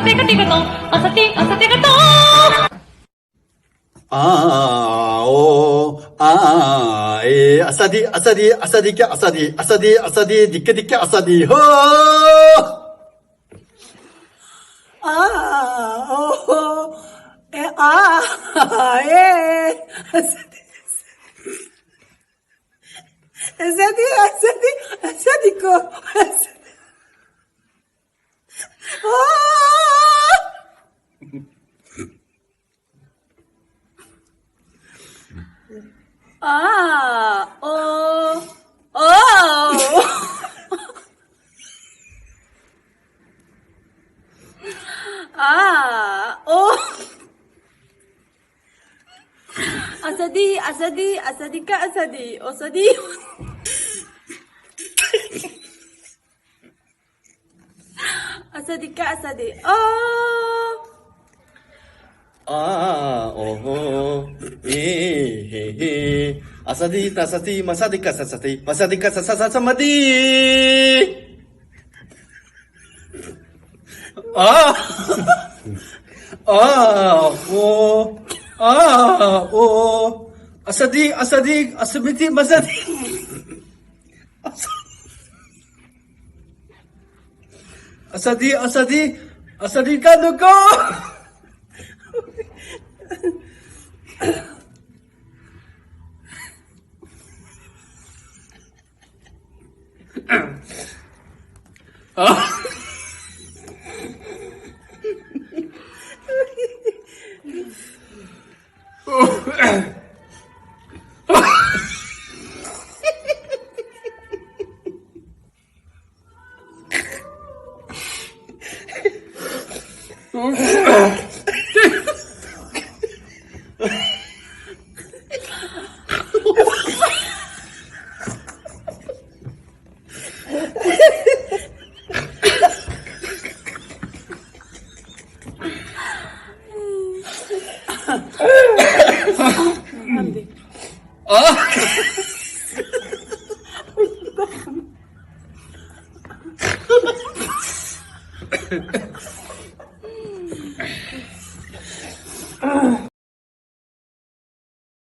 असते का तिकडं असते का तो आ ओ आ ए असादी दिक्के दिक्के असादी हो आ ओ ए आ ए Asadico. Asadi. Asadi. आ ओहो ए हे हे असादी तसादी मसादी कसा समदी आ आ ओ असादी असमिती मसादी असादी का नको